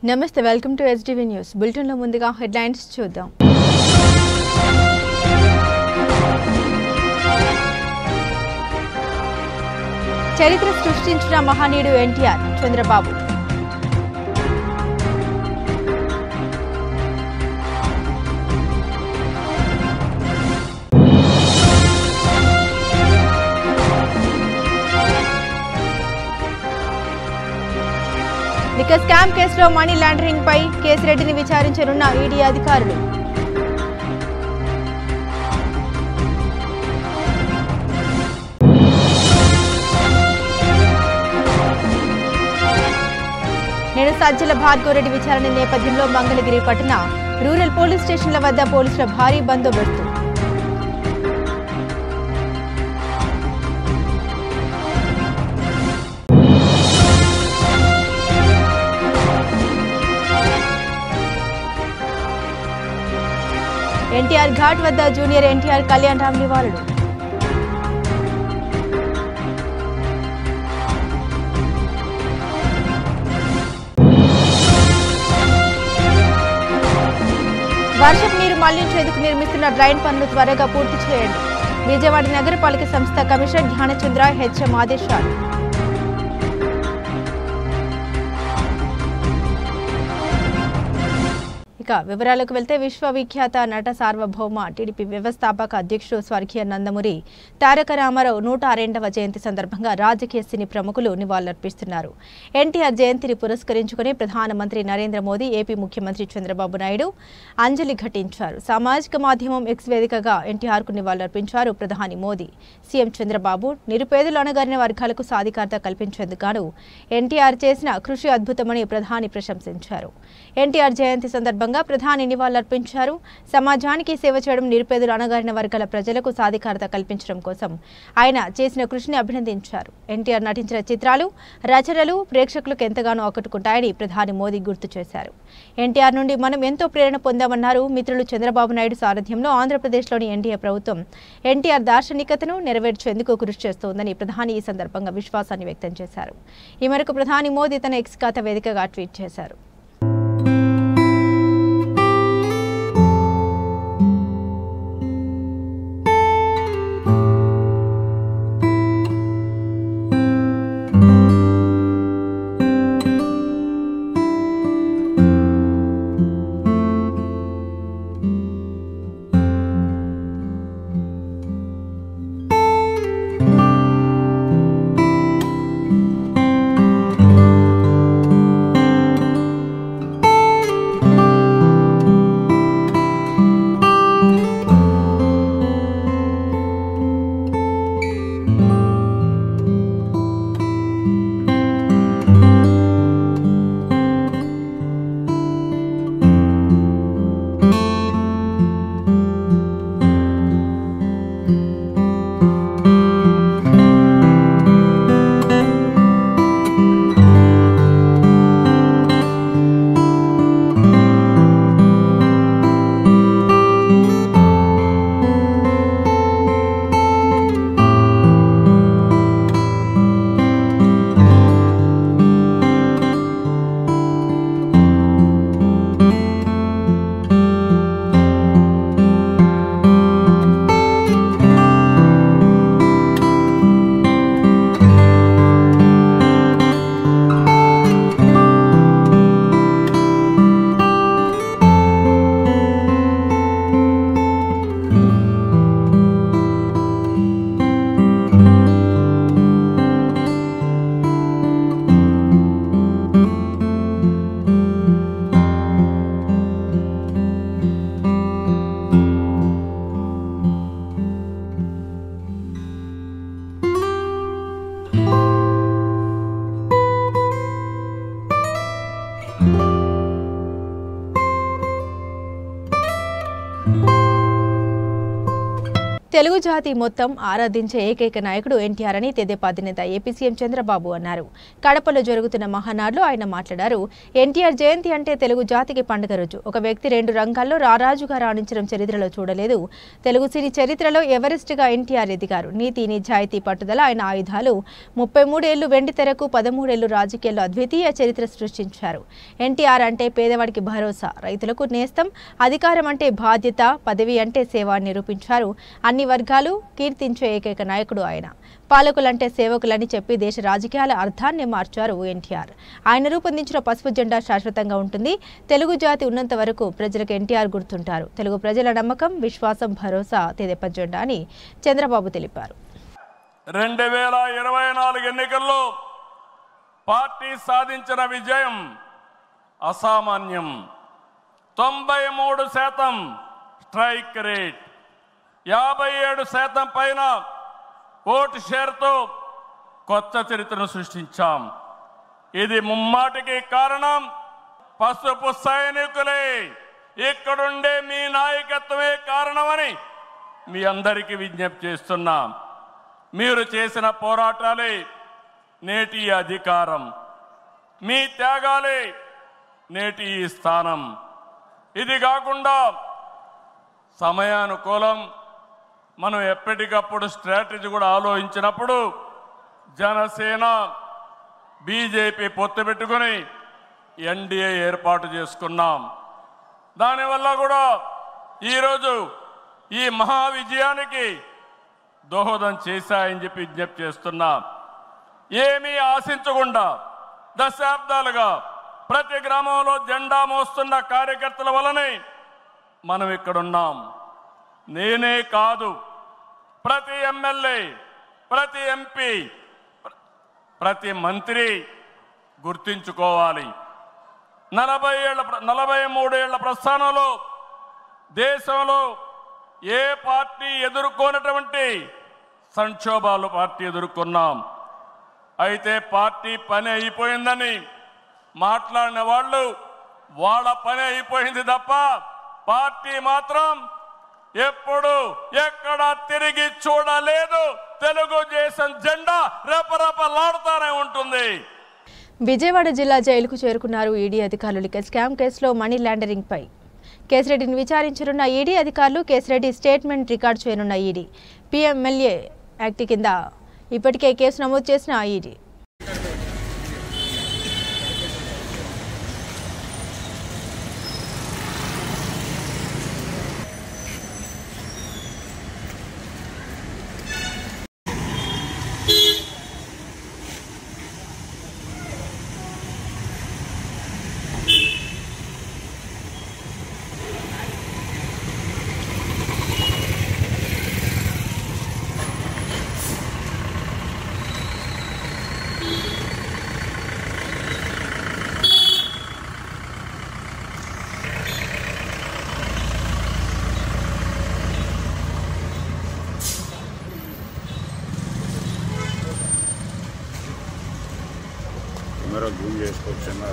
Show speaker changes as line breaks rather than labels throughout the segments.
నమస్తే welcome to SDV news bulletin లో ముందుగా హెడ్లైన్స్ చూద్దాం. చరిత్ర సృష్టించిన మహనీయుడు ఎన్టీఆర్ చంద్రబాబు. లిక్కర్ స్కామ్ కేసులో మనీ లాండరింగ్ పై కేసిరెడ్డిని విచారించనున్న ఈడీ అధికారులు. నేడు సజ్జల భార్గవరెడ్డి విచారణ నేపథ్యంలో మంగళగిరి పట్టణ రూరల్ పోలీస్ స్టేషన్ల వద్ద పోలీసుల భారీ బందోబస్తు. ఎన్టీఆర్ ఘాట్ వద్ద జూనియర్ ఎన్టీఆర్ కళ్యాణ్ రామ్ నివాళులు. వర్షపు నీరు మళ్లించేందుకు నిర్మిస్తున్న డ్రైన్ పనులు త్వరగా పూర్తి చేయండి. విజయవాడ నగరపాలిక సంస్థ కమిషనర్ ధ్యానచంద్ర హెచ్ఎం ఆదేశాలు. ఇక వివరాలకు వెళ్తే విశ్వవిఖ్యాత నట సార్వభౌమ టీడీపీ వ్యవస్థాపక అధ్యక్షుడు స్వర్గీయ నందమూరి తారక రామారావు 102వ జయంతి సందర్భంగా రాజకీయ సినీ ప్రముఖులు నివాళులర్పిస్తున్నారు. ఎన్టీఆర్ జయంతిని పురస్కరించుకుని ప్రధానమంత్రి నరేంద్ర మోదీ, ఏపీ ముఖ్యమంత్రి చంద్రబాబు నాయుడు అంజలి ఘటించారు. సామాజిక మాధ్యమం ఎక్స్ వేదికగా ఎన్టీఆర్కు నివాళులర్పించారు ప్రధాని మోదీ. సీఎం చంద్రబాబు నిరుపేదలు అణగారిన వర్గాలకు సాధికారత కల్పించేందుకు గాను ఎన్టీఆర్ చేసిన కృషి అద్భుతమని ప్రధాని ప్రశంసించారు. ఎన్టీఆర్ జయంతి సందర్భంగా ప్రధాని నివాళులర్పించారు. సమాజానికి సేవ చేయడం, నిరుపేదలు అణగారిన వర్గాల ప్రజలకు సాధికారత కల్పించడం కోసం ఆయన చేసిన కృషిని అభినందించారు. ఎన్టీఆర్ నటించిన చిత్రాలు, రచనలు ప్రేక్షకులకు ఎంతగానో ఆకట్టుకుంటాయని ప్రధాని మోదీ గుర్తు చేశారు. ఎన్టీఆర్ నుండి మనం ఎంతో ప్రేరణ పొందామన్నారు. మిత్రులు చంద్రబాబు నాయుడు సారథ్యంలో ఆంధ్రప్రదేశ్లోని ఎన్డీఏ ప్రభుత్వం ఎన్టీఆర్ దార్శనికతను నెరవేర్చేందుకు కృషి చేస్తోందని ప్రధాని ఈ సందర్భంగా విశ్వాసాన్ని వ్యక్తం చేశారు. ఈ మేరకు ప్రధాని మోదీ తన ఎక్స్ ఖాతా వేదికగా ట్వీట్ చేశారు. తెలుగు జాతి మొత్తం ఆరాధించే ఏకైక నాయకుడు ఎన్టీఆర్ అని తెదేపా అధినేత ఏపీ సీఎం చంద్రబాబు అన్నారు. కడపలో జరుగుతున్న మహానాడులో ఆయన మాట్లాడారు. ఎన్టీఆర్ జయంతి అంటే తెలుగు జాతికి పండుగ రోజు. ఒక వ్యక్తి 2 రంగాల్లో రారాజుగా రాణించడం చరిత్రలో చూడలేదు. తెలుగు సినీ చరిత్రలో ఎవరెస్ట్గా ఎన్టీఆర్ ఎదిగారు. నీతి, నిజాయితీ, పట్టుదల ఆయన ఆయుధాలు. 33 ఏళ్లు వెండితెరకు, 13 ఏళ్లు రాజకీయాల్లో అద్వితీయ చరిత్ర సృష్టించారు. ఎన్టీఆర్ అంటే పేదవాడికి భరోసా, రైతులకు నేస్తం, అధికారం అంటే బాధ్యత, పదవి అంటే సేవ నిరూపించారు. అన్ని వర్గాలు కీర్తించే ఏకైక నాయకుడు ఆయన. పాలకులంటే సేవకులని చెప్పి దేశ రాజకీయాల అర్థాన్ని మార్చారు ఎన్టీఆర్. ఆయన రూపొందించిన పసుపు జెండా శాశ్వతంగా ఉంటుంది. తెలుగు జాతి ఉన్నంత వరకు ప్రజలకు ఎన్టీఆర్ గుర్తుంటారు. తెలుగు ప్రజల నమ్మకం, విశ్వాసం, భరోసా తెదేపా జెండా అని చంద్రబాబు తెలిపారు.
2024 ఎన్నికల్లో పార్టీ సాధించిన విజయం అసామాన్యం. 93% స్ట్రైక్ రేట్, 57% పైన ఓటు షేర్తో కొత్త చరిత్రను సృష్టించాం. ఇది ముమ్మాటికి కారణం పసుపు సైనికులే. ఇక్కడుండే మీ నాయకత్వమే కారణమని మీ అందరికీ విజ్ఞప్తి చేస్తున్నాం. మీరు చేసిన పోరాటాలే నేటి అధికారం, మీ త్యాగాలే నేటి ఈ స్థానం. ఇది కాకుండా సమయానుకూలం మనం ఎప్పటికప్పుడు స్ట్రాటజీ కూడా ఆలోచించినప్పుడు జనసేన, బీజేపీ పొత్తు పెట్టుకుని ఎన్డీఏ ఏర్పాటు చేసుకున్నాం. దానివల్ల కూడా ఈరోజు ఈ మహా విజయానికి దోహదం చేశాయని చెప్పి విజ్ఞప్తి చేస్తున్నాం. ఏమీ ఆశించకుండా దశాబ్దాలుగా ప్రతి గ్రామంలో జెండా మోస్తున్న కార్యకర్తల వలనే మనం ఇక్కడున్నాం. నేనే కాదు, ప్రతి ఎమ్మెల్యే, ప్రతి ఎంపీ, ప్రతి మంత్రి గుర్తించుకోవాలి. 43 ఏళ్ల ప్రస్థానంలో దేశంలో ఏ పార్టీ ఎదుర్కొన్నటువంటి సంక్షోభాలు పార్టీ ఎదుర్కొన్నాం. అయితే పార్టీ పని అయిపోయిందని మాట్లాడిన వాళ్ళు వాళ్ళ పని అయిపోయింది తప్ప పార్టీ మాత్రం ఎప్పుడు ఎక్కడ తిరిగి చూడలేదు. తెలుగుదేశం జెండా రెపరెపలాడుతూనే ఉంటుంది.
విజయవాడ జిల్లా జైలుకు చేరుకున్నారు ఈడీ అధికారులు. స్కామ్ కేసులో మనీ లాండరింగ్ పై కేసిరెడ్డిని విచారించనున్న ఈడీ అధికారులు. కేసిరెడ్డి స్టేట్మెంట్ రికార్డు చేయనున్న ఈడీ. పిఎంఎల్ఏ యాక్ట్ కింద ఇప్పటికే కేసు నమోదు చేసిన ఈడీ.
కెమెరా జూమ్ చేసుకోవచ్చన్నా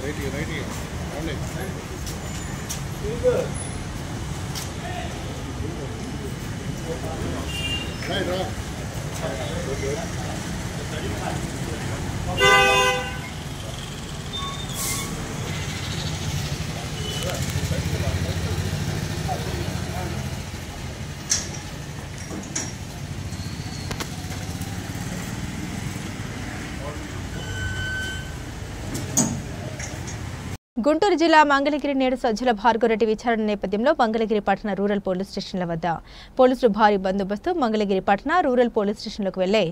right here.
గుంటూరు జిల్లా మంగళగిరి నేడు సజ్జల భార్గవరెడ్డి విచారణ నేపథ్యంలో మంగళగిరి పట్టణ రూరల్ పోలీస్ స్టేషన్ల వద్ద పోలీసులు భారీ బందోబస్తు మంగళగిరి పట్టణ రూరల్ పోలీస్ స్టేషన్లకు వెళ్లే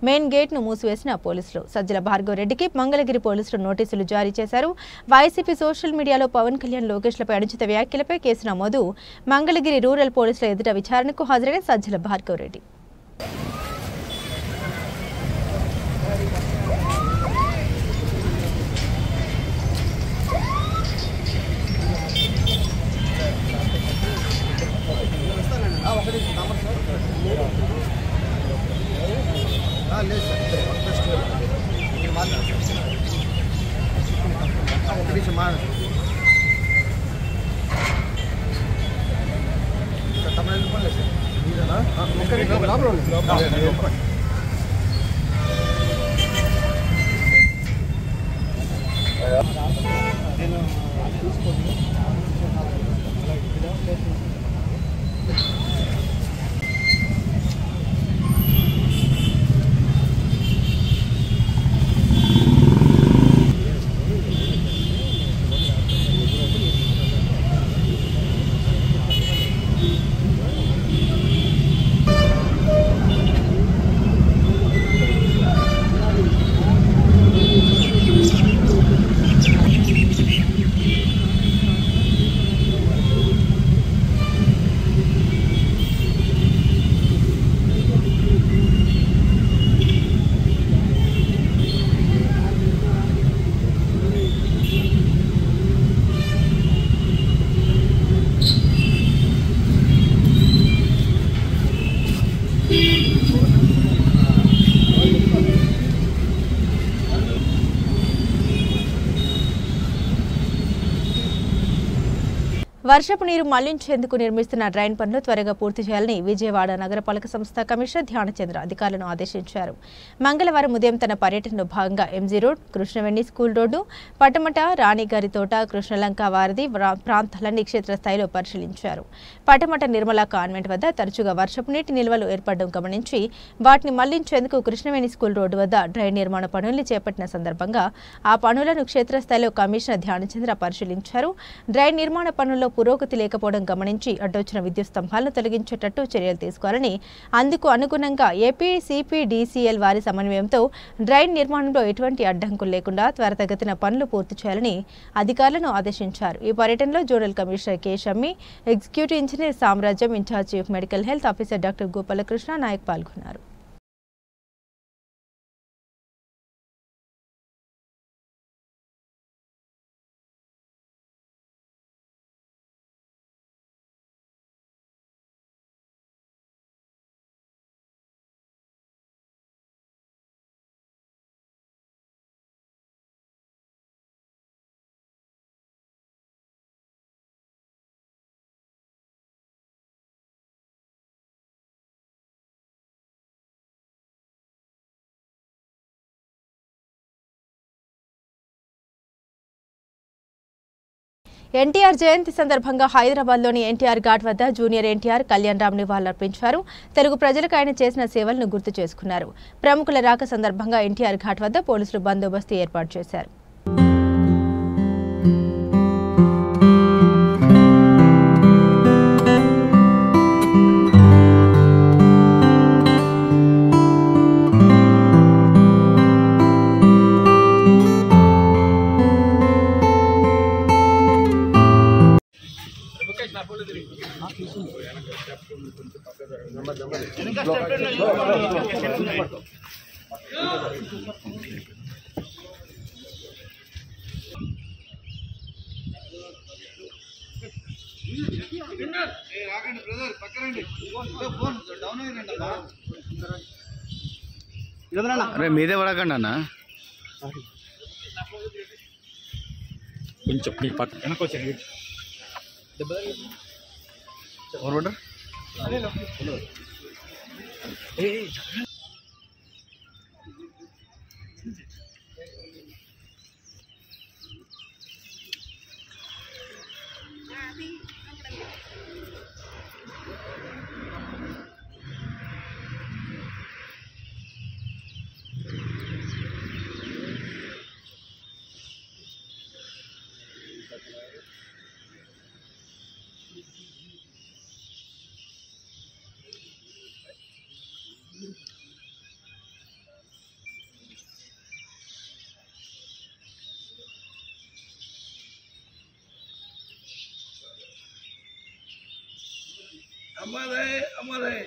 మెయిన్ గేట్ ను మూసివేసిన పోలీసులు సజ్జల భార్గవరెడ్డికి మంగళగిరి పోలీసులు నోటీసులు జారీ చేశారు. వైసీపీ సోషల్ మీడియాలో పవన్ కళ్యాణ్ లోకేష్లపై అనుచిత వ్యాఖ్యలపై కేసు నమోదు. మంగళగిరి రూరల్ పోలీసుల ఎదుట విచారణకు హాజరైన సజ్జల భార్గవరెడ్డి వర్షపు నీరు మళ్లించేందుకు నిర్మిస్తున్న డ్రైన్ పనులు త్వరగా పూర్తి చేయాలని విజయవాడ నగరపాలక సంస్థ కమిషనర్ ధ్యానచంద్ర అధికారులను ఆదేశించారు. మంగళవారం ఉదయం తన పర్యటనలో భాగంగా MG road, Krishnaveni school road, Patamata, Ranigari Thota, Krishnalanka వారధి ప్రాంతాలన్నీ క్షేత్రస్థాయిలో పరిశీలించారు. పటమట నిర్మలా కాన్వెంట్ వద్ద తరచుగా వర్షపు నీటి నిల్వలు ఏర్పడడం గమనించి వాటిని మళ్లించేందుకు కృష్ణవేణి స్కూల్ రోడ్డు వద్ద డ్రైన్ నిర్మాణ పనుల్ని చేపట్టిన సందర్భంగా ఆ పనులను క్షేత్రస్థాయిలో కమిషనర్ ధ్యానచంద్ర పరిశీలించారు. డ్రైన్ నిర్మాణ పనుల్లో పురోగతి లేకపోవడం గమనించి అడ్డొచ్చిన విద్యుత్ స్తంభాలను తొలగించేటట్టు చర్యలు తీసుకోవాలని, అందుకు అనుగుణంగా ఏపీ సిపిడిసిఎల్ వారి సమన్వయంతో డ్రైన్ నిర్మాణంలో ఎటువంటి అడ్డంకులు లేకుండా త్వరితగతిన పనులు పూర్తి చేయాలని అధికారులను ఆదేశించారు. ఈ పర్యటనలో zonal commissioner K Shammi, executive engineer Samrajyam, incharge chief medical health officer doctor Gopalakrishna Naik పాల్గొన్నారు. ఎన్టీఆర్ జయంతి సందర్భంగా హైదరాబాద్లోని ఎన్టీఆర్ ఘాట్ వద్ద జూనియర్ ఎన్టీఆర్ కళ్యాణ్ రామ్ నివాళులర్పించారు. తెలుగు ప్రజలకు ఆయన చేసిన సేవలను గుర్తు చేసుకున్నారు. ప్రముఖుల రాక సందర్భంగా ఎన్టీఆర్ ఘాట్ వద్ద పోలీసులు బందోబస్తు ఏర్పాటు చేశారు.
అరే మీదే పడకండి అన్న,
కొంచెం మీ పక్క వెనక వచ్చాను.
हमारे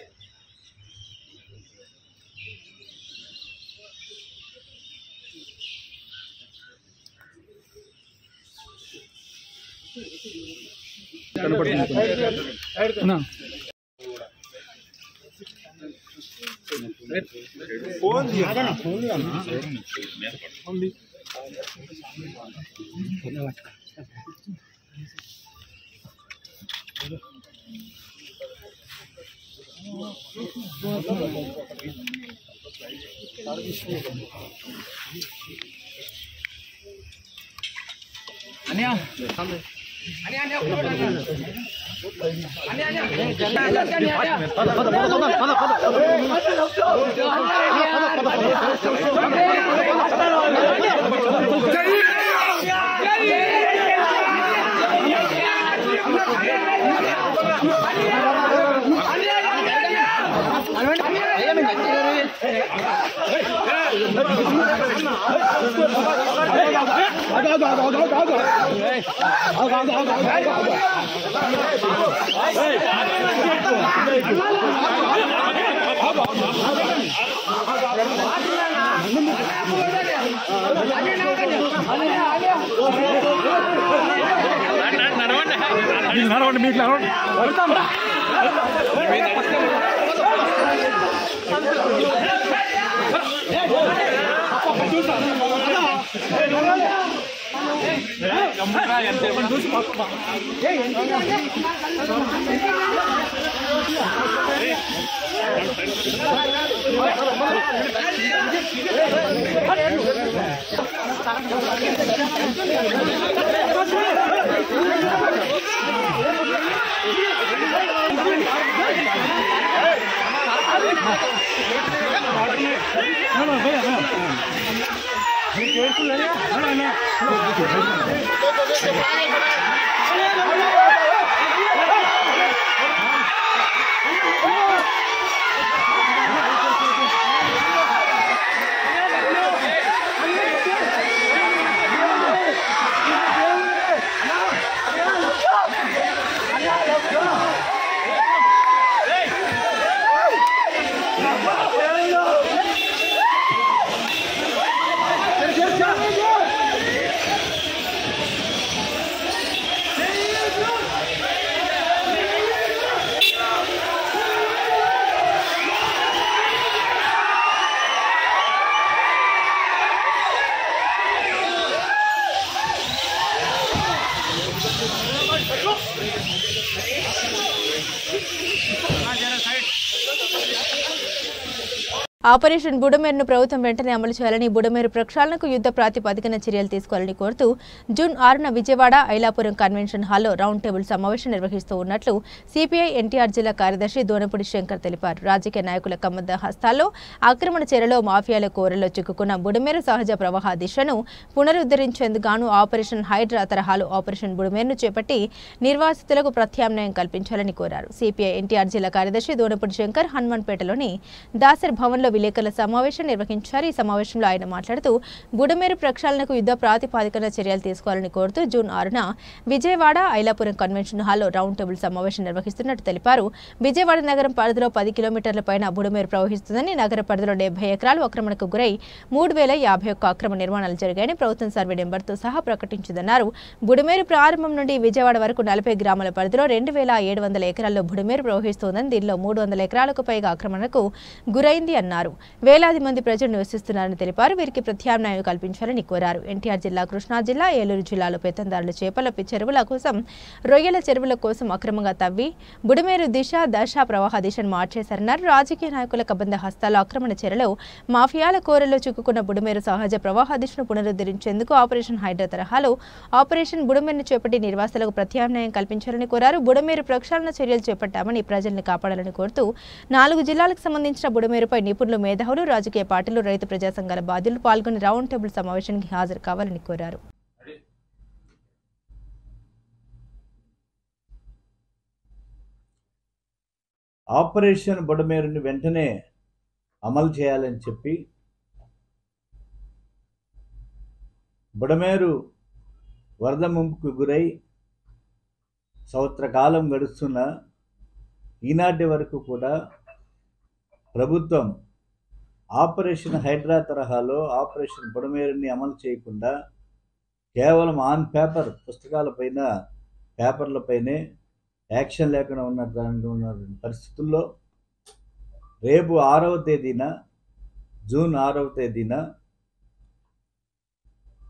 ఆపరేషన్ బుడమేరును ప్రభుత్వం వెంటనే అమలు చేయాలని బుడమేరు ప్రక్షాళనకు యుద్ధ ప్రాతిపదికన చర్యలు తీసుకోవాలని కోరుతూ జూన్ 6న విజయవాడ ఐలాపురం కన్వెన్షన్ హాల్లో రౌండ్ టేబుల్ సమావేశం నిర్వహిస్తూ ఉన్నట్లు సిపిఐ ఎన్టీఆర్ జిల్లా కార్యదర్శి దోనపూడి శంకర్ తెలిపారు. రాజకీయ నాయకుల కమ్మద్ద హస్తాల్లో ఆక్రమణ చర్యలో మాఫియాల కోరల్లో చిక్కుకున్న బుడమేరు సహజ ప్రవాహ దిశను పునరుద్ధరించేందుకు గాను ఆపరేషన్ హైడ్రా తరహాలో ఆపరేషన్ బుడమేరును చేపట్టి నిర్వాసితులకు ప్రత్యామ్నాయం కల్పించాలని కోరారు. సిపిఐ ఎన్టీఆర్ జిల్లా కార్యదర్శి దోనపూడి శంకర్ హనుమాన్పేటలోని దాసర్ భవన్లో విలేకరుల సమావేశం నిర్వహించారు. ఈ సమావేశంలో ఆయన మాట్లాడుతూ బుడమేరు ప్రక్షాళనకు యుద్ధ ప్రాతిపదికన చర్యలు తీసుకోవాలని కోరుతూ జూన్ 6న విజయవాడ ఐలాపురం కన్వెన్షన్ హాల్లో రౌండ్ టేబుల్ సమావేశం నిర్వహిస్తున్నట్టు తెలిపారు. విజయవాడ నగరం పరిధిలో 10 కిలోమీటర్ల పైన బుడమేరు ప్రవహిస్తుందని, నగర పరిధిలో 70 ఎకరాలు ఆక్రమణకు గురై 3051 అక్రమ నిర్మాణాలు జరిగాయని ప్రభుత్వం సర్వే నెంబర్తో సహా ప్రకటించిందన్నారు. బుడమేరు ప్రారంభం నుండి విజయవాడ వరకు 40 గ్రామాల పరిధిలో 2700 ఎకరాల్లో బుడమేరు ప్రవహిస్తోందని, దీనిలో 300 ఎకరాలకు పైగా ఆక్రమణకు గురైంది అన్నారు. వేలాది మంది ప్రజలు నివసిస్తున్నారని తెలిపారు. వీరికి ప్రత్యామ్నాయం కల్పించాలని కోరారు. ఎన్టీఆర్ జిల్లా, కృష్ణా జిల్లా, ఏలూరు జిల్లాలో పెత్తందారుల చేపల చెరువుల కోసం, రొయ్యల చెరువుల కోసం అక్రమంగా తవ్వి బుడమేరు దశ ప్రవాహ దిశను మార్చేశారన్నారు. రాజకీయ నాయకుల కబంధ హస్తాల ఆక్రమణ చర్యలో మాఫియాల కోరల్లో చిక్కుకున్న బుడమేరు సహజ ప్రవాహ దిశను పునరుద్ధరించేందుకు ఆపరేషన్ హైడ్రా తరహాలో ఆపరేషన్ బుడమేరును చేపట్టి నిర్వాసితులకు ప్రత్యామ్నాయం కల్పించాలని కోరారు. బుడమేరు ప్రక్షాళన చర్యలు చేపట్టామని ప్రజల్ని కాపాడాలని కోరుతూ 4 జిల్లాలకు సంబంధించిన బుడమేరుపై నిపుణులు, మేధావులు, రాజకీయ పార్టీలు, రైతు ప్రజా సంఘాల బాధ్యులు పాల్గొని రౌండ్ టేబుల్ సమావేశానికి హాజరు కావాలని కోరారు.
ఆపరేషన్ బుడమేరుని వెంటనే అమలు చేయాలని చెప్పి బుడమేరు వరద ముంపుకు గురై సంవత్సర కాలం గడుస్తున్న ఈనాటి వరకు కూడా ప్రభుత్వం ఆపరేషన్ హైడ్రా తరహాలో ఆపరేషన్ బుడమేరుని అమలు చేయకుండా కేవలం ఆన్ పేపర్ పుస్తకాలపైన పేపర్లపైనే యాక్షన్ లేకుండా ఉన్న పరిస్థితుల్లో రేపు 6వ తేదీన జూన్ 6వ తేదీన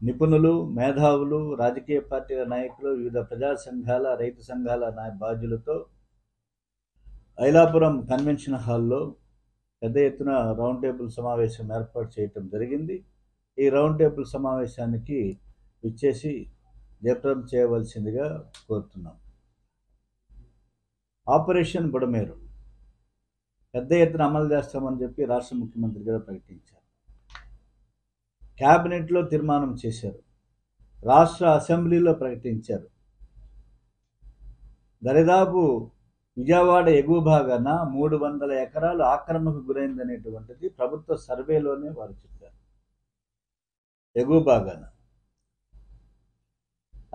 నిపుణులు, మేధావులు, రాజకీయ పార్టీల నాయకులు, వివిధ ప్రజా సంఘాల, రైతు సంఘాల బాధ్యులతో ఐలాపురం కన్వెన్షన్ హాల్లో పెద్ద ఎత్తున రౌండ్ టేబుల్ సమావేశం ఏర్పాటు చేయటం జరిగింది. ఈ రౌండ్ టేబుల్ సమావేశానికి విచ్చేసి జయప్రదం చేయవలసిందిగా కోరుతున్నాం. ఆపరేషన్ బుడమేరు పెద్ద ఎత్తున అమలు చేస్తామని చెప్పి రాష్ట్ర ముఖ్యమంత్రి గారు ప్రకటించారు. క్యాబినెట్లో తీర్మానం చేశారు. రాష్ట్ర అసెంబ్లీలో ప్రకటించారు. దరిదాపు విజయవాడ ఎగువ భాగాన 300 ఎకరాలు ఆక్రమణకు గురైందనేటువంటిది ప్రభుత్వ సర్వేలోనే వారు చెప్పారు. ఎగువ భాగాన.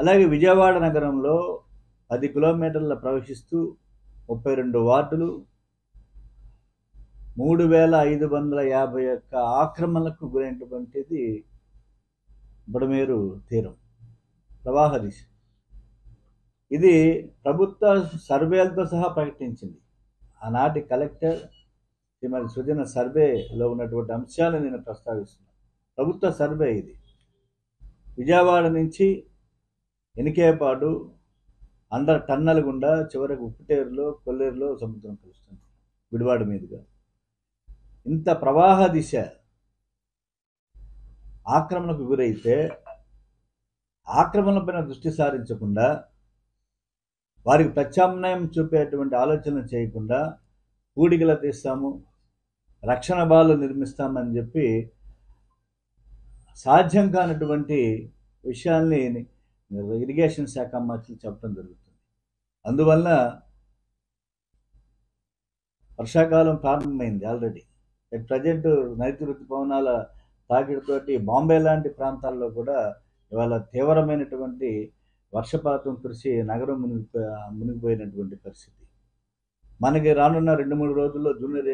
అలాగే విజయవాడ నగరంలో 10 కిలోమీటర్ల ప్రవహిస్తూ 32 వార్డులు 3551 ఆక్రమణలకు గురైనటువంటిది బుడమేరు తీరం ప్రవాహ దిశ. ఇది ప్రభుత్వ సర్వేలతో సహా ప్రకటించింది. ఆనాటి కలెక్టర్ శ్రీమతి సుజన సర్వేలో ఉన్నటువంటి అంశాలను నేను ప్రస్తావిస్తున్నాను. ప్రభుత్వ సర్వే ఇది. విజయవాడ నుంచి ఎనికేపాడు అండర్ టన్నల్ గుండా చివరకు ఉప్పుటేరులో, కొల్లేరులో సముద్రం కలుస్తుంది గుడివాడ మీదుగా. ఇంత ప్రవాహ దిశ ఆక్రమణకు గురైతే ఆక్రమణపైన దృష్టి సారించకుండా వారికి ప్రత్యామ్నాయం చూపేటువంటి ఆలోచన చేయకుండా పూడికలు తీస్తాము, రక్షణ బాలు నిర్మిస్తామని చెప్పి సాధ్యం కానటువంటి విషయాల్ని ఇరిగేషన్ శాఖ మంత్రులు చెప్పడం జరుగుతుంది. అందువల్ల వర్షాకాలం ప్రారంభమైంది ఆల్రెడీ. ఎట్ ప్రజెంట్ నైరుతి ఋతుపవనాల తాకిడితోటి బాంబే లాంటి ప్రాంతాల్లో కూడా ఇవాళ తీవ్రమైనటువంటి వర్షపాతం కురిసి నగరం మునిగిపోయినటువంటి పరిస్థితి. మనకి రానున్న 2-3 రోజుల్లో జూనియర్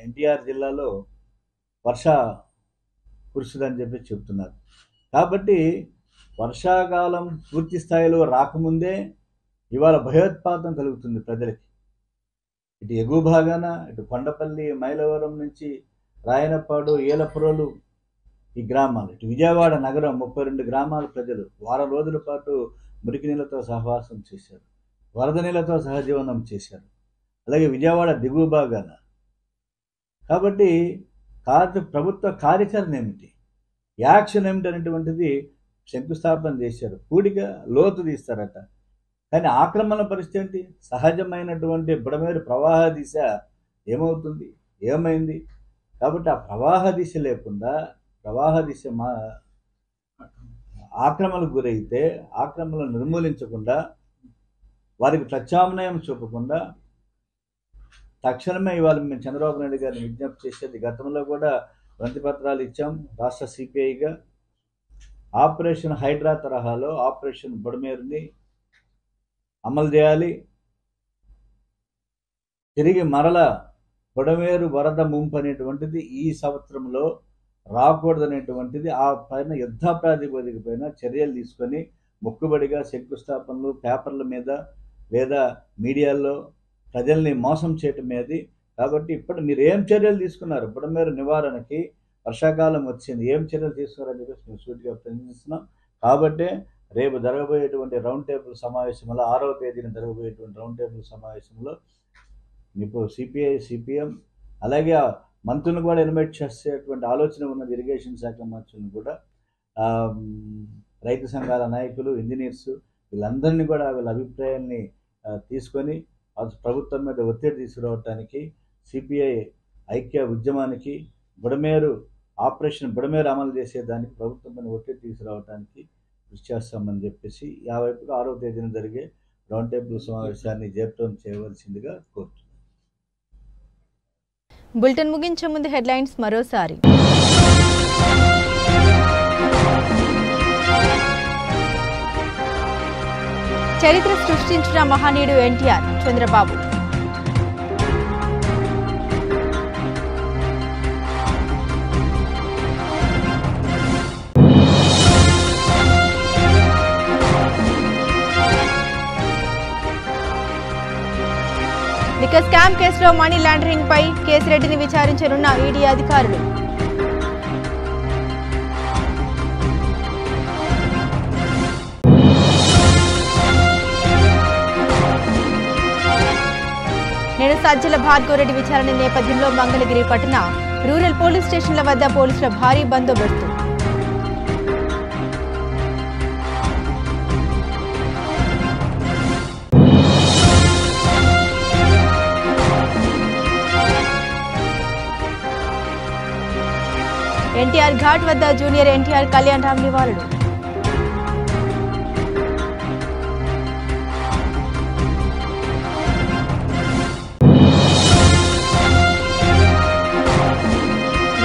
ఎన్టీఆర్ జిల్లాలో వర్ష కురుస్తుందని చెప్పి చెప్తున్నారు. కాబట్టి వర్షాకాలం పూర్తి స్థాయిలో రాకముందే ఇవాళ భయోత్పాతం కలుగుతుంది ప్రజలకి. ఇటు ఎగువ భాగాన, ఇటు కొండపల్లి, మైలవరం నుంచి రాయనపాడు, ఏలపురోలు ఈ గ్రామాలు, ఇటు విజయవాడ నగరం 32 గ్రామాల ప్రజలు వారం రోజుల పాటు మురికి నీళ్ళతో సహవాసం చేశారు, వరద నీళ్ళతో సహజీవనం చేశారు. అలాగే విజయవాడ దిగువ భాగాన. కాబట్టి ప్రభుత్వ కార్యాచరణ ఏమిటి, యాక్షన్ ఏమిటి అనేటువంటిది శంకుస్థాపన చేశారు. పూడిక లోతు తీస్తారట. కానీ ఆక్రమణ పరిస్థితి ఏంటి? సహజమైనటువంటి బుడమేరు ప్రవాహ దిశ ఏమవుతుంది, ఏమైంది? కాబట్టి ఆ ప్రవాహ దిశ లేకుండా ప్రవాహ దిశ ఆక్రమణకు గురైతే ఆక్రమణలు నిర్మూలించకుండా వారికి ప్రత్యామ్నాయం చూపకుండా తక్షణమే ఇవాళ మేము చంద్రబాబు నాయుడు గారిని విజ్ఞప్తి చేసేది, గతంలో కూడా వినతి పత్రాలు ఇచ్చాం రాష్ట్ర సిపిఐగా. ఆపరేషన్ హైడ్రా తరహాలో ఆపరేషన్ బుడమేరుని అమలు చేయాలి. తిరిగి మరల బుడమేరు వరద ముంపు అనేటువంటిది ఈ సంవత్సరంలో రాకూడదనేటువంటిది ఆ పైన యుద్ధ ప్రాతిపదిక పైన చర్యలు తీసుకొని మొక్కుబడిగా శంకుస్థాపనలు పేపర్ల మీద లేదా మీడియాల్లో ప్రజల్ని మోసం చేయటం మీది. కాబట్టి ఇప్పుడు మీరు ఏం చర్యలు తీసుకున్నారు? బుడమేరు నివారణకి వర్షాకాలం వచ్చింది, ఏం చర్యలు తీసుకున్నారని చెప్పేసి మేము సూటిగా ప్రశ్నిస్తున్నాం. కాబట్టే రేపు జరగబోయేటువంటి రౌండ్ టేబుల్ సమావేశంలో 6వ తేదీన జరగబోయేటువంటి రౌండ్ టేబుల్ సమావేశంలో ఇప్పుడు సిపిఐ, సిపిఎం అలాగే మంత్రులను కూడా ఇన్వైట్ చేసేటువంటి ఆలోచన ఉన్నది. ఇరిగేషన్ శాఖ మంత్రులను కూడా, రైతు సంఘాల నాయకులు, ఇంజనీర్స్ వీళ్ళందరినీ కూడా వీళ్ళ అభిప్రాయాన్ని తీసుకొని ప్రభుత్వం మీద ఒత్తిడి తీసుకురావడానికి, సిపిఐ ఐక్య ఉద్యమానికి, ఆపరేషన్ బుడమేరు అమలు చేసేదానికి ప్రభుత్వం మీద ఒత్తిడి తీసుకురావడానికి కృషి చేస్తామని చెప్పేసి ఆ వైపుగా 6వ తేదీన జరిగే రౌండ్ టేబుల్ సమావేశాన్ని జయప్రదం చేయవలసిందిగా కోరుతున్నాను.
బులెటిన్ ముగించే ముందు హెడ్లైన్స్ మరోసారి. చరిత్ర సృష్టించిన మహనీయుడు ఎన్టీఆర్, చంద్రబాబు. లిక్కర్ స్కామ్ కేసులో మనీ లాండరింగ్ పై కేసిరెడ్డిని విచారించనున్న ఈడీ అధికారులు. నేడు సజ్జల భార్గవరెడ్డి విచారణ నేపథ్యంలో మంగళగిరి పట్టణ రూరల్ పోలీస్ స్టేషన్ల వద్ద పోలీసుల భారీ బందోబస్తు. ఎన్టీఆర్ ఘాట్ వద్ద జూనియర్ ఎన్టీఆర్ కళ్యాణ్ రామ్ నివాళులు.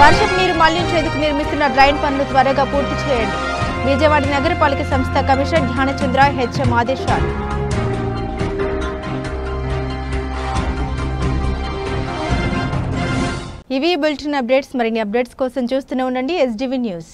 వర్షపు నీరు మళ్లించేందుకు నిర్మిస్తున్న డ్రైన్ పనులు త్వరగా పూర్తి చేయండి. విజయవాడ నగరపాలిక సంస్థ కమిషనర్ ధ్యానచంద్ర హెచ్ఎం ఆదేశాలు. ఇవి బులెటిన్ అప్డేట్స్. మరిన్ని అప్డేట్స్ కోసం చూస్తూనే ఉండండి SDV న్యూస్.